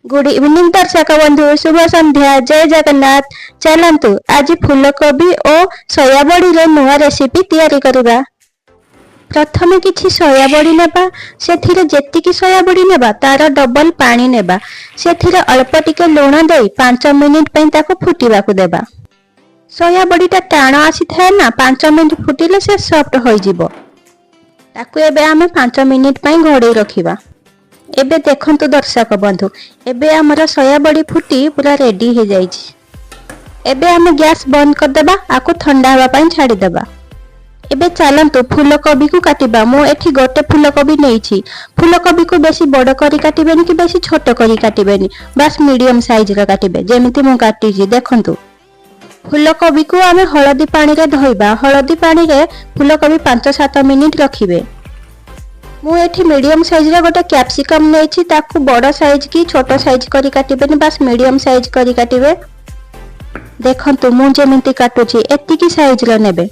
Good evening दर्शक बंधु शुभ संध्या जय जगन्नाथ। चलतु आज फूलकोबी और सोयाबड़ी रे नुआ रेसिपी तैयारी करबा। प्रथमे किछि सोयाबड़ी नेबा, सेथिरे जेतिकी सोयाबड़ी नेबा तार डबल पानी नेबा, सेथिरे अल्प टिके लूण देई 5 मिनिट पई ताको फुटीबाकू देबा। सोयाबड़ीटा टाण आसी थाए ना, 5 मिनिट फुटिले से सॉफ्ट होई जिवो। ताकू एबे आमे 5 मिनिट पई घोड़े रखिबा। एबे देखंतु दर्शक बंधु, एबे हमर सोयाबड़ी फुटी पूरा रेडी हो जाइछि। एबे आमे गैस बंद कर देबा, आको ठंडा हवा पई छाडी देबा। एबे चलंतु फूलकोबी को काटिबा। मु एठी गोटे फूलकोबी नेइछि। फूलकोबी को बेसी बड़ करी काटिबेनी कि बेसी छोट करी काटिबेनी, बस मीडियम साइज रे काटिबे जेमिति मु काटिछि। देखंतु फूलकोबी को आमे हळदी पानी रे धोइबा। हळदी पानी रे फूलकोबी 5-7 मिनिट रखिबे। मु एठी मीडियम साइज रे गोटे कैप्सिकम नेछि, ताकू बड़ साइज की छोट साइज करी काटिबेनी, बस मीडियम साइज करी काटिबे। देखंतु मु जेमिति काटुछि एतिकी साइज रे नेबे।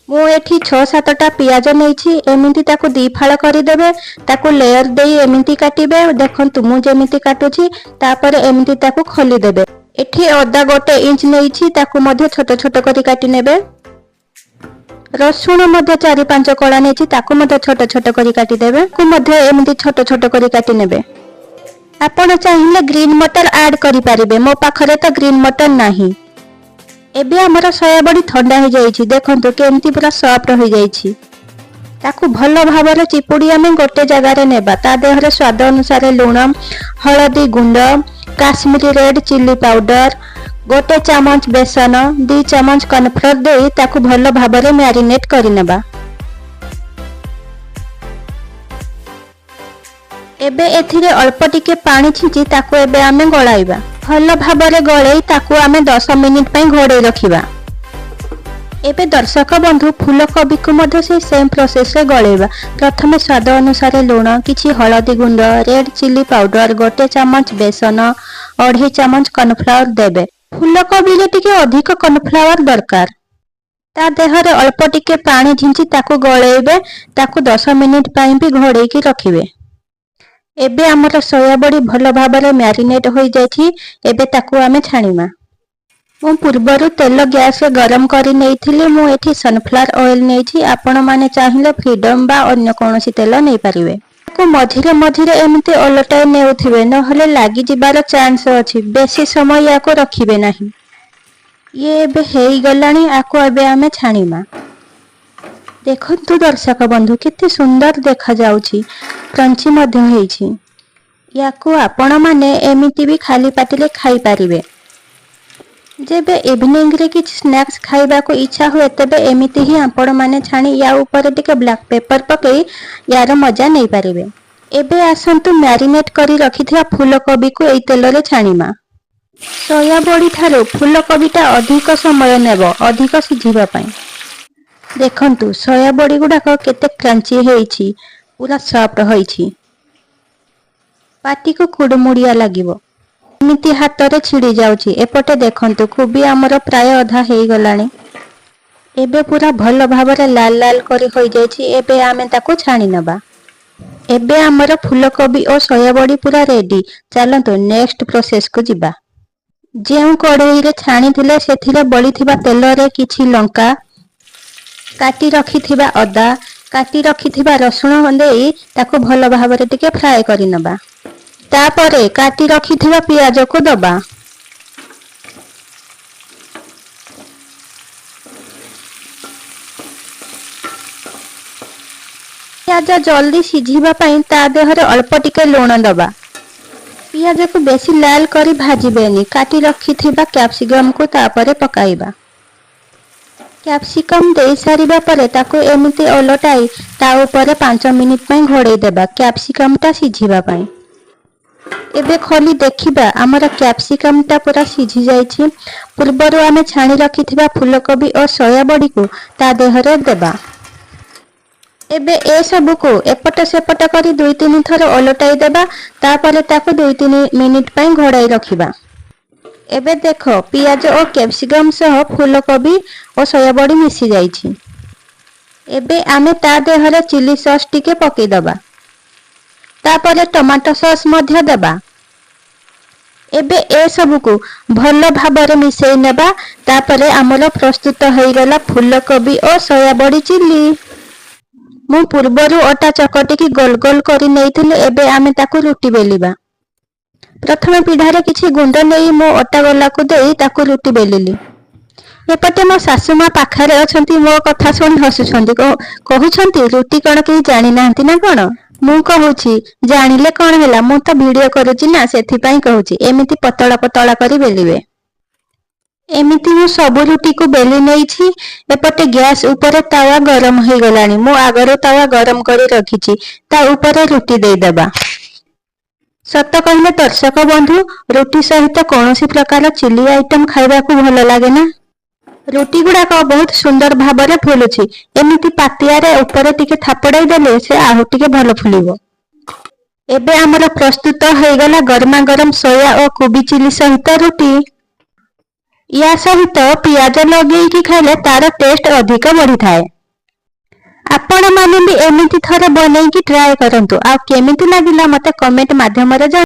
मु एठी 6-7टा पियाज नेछि, एमिति ताकू दी फाळ करि देबे, ताकू लेयर देई एमिति काटिबे। देखंतु मु जेमिति काटुछि, तापर एमिति ताकू खोली देबे। एठी अदा गोटे इंच नेछि, ताकू मध्ये छोट छोट करी काटि नेबे। रसुण मध्ये 4-5 कळा नेछि, ताकू मध्ये छोट छोट करी काटि देबे। को मध्ये एमिति छोट छोट करी काटि नेबे। आपण चाहिले ग्रीन मटर ऐड करि पारिबे, मो पाखरे त ग्रीन मटर नाही। एबे हमर सोयाबड़ी ठंडा हो जाइछि। देखंतु केमति पूरा सॉफ्ट हो जाइछि। ताकू भलो भाबरे चिपुडी आमे गोटे जगह रे नेबा। ता देहरे स्वाद अनुसार लूण, हळदी गुंड, काश्मीरी रेड चिल्ली पाउडर, गोटे चामच बेसन, 2 चामच कॉर्नफ्लोर दे ताकू भलो भाबरे मैरिनेट करि नेबा। एबे एथिरे अल्प टिके पानी छिंची ताकू एबे आमे गळाइबा। भलो भाबरे गळेई ताकू आमे 10 मिनिट पई घोड़े रखिबा। एबे दर्शक बंधु फूलकोबी को मध्ये से सेम प्रोसेस रे गळेबा। प्रथमे स्वाद अनुसार लूण, किछि हळदी गुंड, रेड चिल्ली पाउडर, गोटे चामच बेसन, 2.5 चामच कॉर्नफ्लोर देबे। फूलकोबी रे टिके अधिक कॉर्नफ्लोर दरकार। ता देहरे अल्प टिके पानी झिंची ताकू गळेबे। ताकू 10 मिनिट पई भी घोड़े की रखिबे। एबे हमर सोयाबड़ी भलो भाबरे मैरिनेट होई जाइछि। एबे ताकू आमे छाणीमा। मु पूर्वरु तेल गैस रे गरम करी नेइथिले। मु एठी सनफ्लावर ऑयल नेछि। आपण माने चाहिले फ्रीडम बा अन्य कोनोसी तेल नै पारिबे। ताकू मझिरे मझिरे एमिते ओलटाय नेउथिबे, नहले लागि जिबार चांस अछि। बेसी समय याको रखिबे नाही। ये एबे हेई गलानी, आको एबे आमे छाणीमा। देखंतु दर्शक बंधु केते सुंदर देखा जाउछि, क्रंची मध्ये हेइछि। याको आपण माने एमिति भी खाली पाटिले खाई पारिबे। जेबे इवनिंग रे किछ स्नैक्स खाइबा को इच्छा हुए तबे एमिति ही आपण माने छाणी या ऊपर टिके ब्लैक पेपर पकई यार मजा नै पारिबे। एबे आसंतु मैरिनेट करी रखिथिया फूलकोबी को एई तेल रे छाणीमा। सोयाबड़ी थारो फूलकोबीटा अधिक समय नेबो, अधिक सिझिबा पई। देखंतु सोयाबड़ी गुडाक केते क्रंची हेइछि, पूरा सॉफ्ट होइछि। पाटी को कुडमुडिया लागिबो। एमिति हाथ रे छिड़ी जाउछि। एपटे देखंतु कोबी हमर प्राय आधा हेई गलानी। एबे पूरा भलो भाबरे लाल लाल करी होई जाइछि। एबे आमे ताको छाणी नबा। एबे हमर फूलकोबी और सोयाबड़ी पूरा रेडी। चलंतु नेक्स्ट प्रोसेस को जिबा। जेउ कढ़ई रे छाणी थिले सेथिरे बळी थिबा तेल रे किछि लंका, काटी रखी थिबा अदा, काटी रखी थिबा रसुण देई ताको भलो भाबरे टिके फ्राई करि नबा। तापरे काटी रखी थिबा पियाज को दबा। पियाज जल्दी सिझिबा पई ता देहरे अल्प टिके लूण दबा। पियाज को बेसी लाल करी भाजिबेनी। काटी रखी थिबा कैप्सिकम को तापरे पकाइबा। कैप्सिकम दे सारिबा परे ताको एमिति ओलटाई ता ऊपर 5 मिनिट पई घोड़े देबा कैप्सिकम ता सिझिबा पई। एबे खोली देखिबा हमर कैप्सिकम ता पूरा सिझी जाइछि। पूर्वरु आमे छाणी रखिथिबा फूलकोबी और सोयाबड़ी को ता देहरे देबा। एबे ए सब को एपट सेपट करी 2-3 थर ओलटाई देबा। तापरे ताको 2-3 मिनिट पई घोड़ाई रखिबा। एबे देखो पियाज और कैप्सिकम सह फूलकोबी और सोयाबड़ी मिसी जाइछि। एबे आमे ता देहरे चिली सॉस टिके पके दबा। तापरे टमाटो सॉस मध्य देबा। एबे ए सबुकु भल भाବରେ मिसेई नेबा। तापरे आमर प्रस्तुत होईगला फूलकोबी और सोयाबड़ी चिल्ली। मु पूर्वरु अटा चकटिकी गोल गोल करी नेइथिले। एबे आमे ताकु रुटी बेलिबा। प्रथम पीढ़ारे किछि गुंड नेई मो अटा गोलाकु देई ताकु रुटी बेलिली। एपटे मो सासुमा पाखरे अछंती, मो कथा सुनी हसुछंती, कहउछंती रुटी कण केही जानि नाहंती ना कण। मु कहूछि जानिले कण होला, मु तो वीडियो करूछि ना, सेथि पई कहूछि एमिति पतळा पतळा करी बेलिबे। एमिति मु सब रुटी को बेली नेइछि। एपटे गैस ऊपर तावा गरम हो गलानी। मु आगरो तावा गरम करी रखिछि, ता ऊपर रुटी देई देबा। सत कहले दर्शक बंधु, रुटी सहित कौनसी प्रकार चिली आइटम खाइबा को भल लागे ना। रुटी गुड़ाक बहुत सुंदर भाବରେ फुलुछि। एमिति पातियारे ऊपर टिके थापड़ाई देले से आहु टिके भल फुलिबो। एबे हमर प्रस्तुत हो गला गरमा गरम सोया और कोबी चिली सहित रुटी। या सहित पियाज लगेई खाइले तार टेस्ट अधिक बढ़ी थाए। आपण माने भी एमिति थरे बनेई की ट्राई करंतु। आ केमिति लागिला मते कमेंट माध्यम रे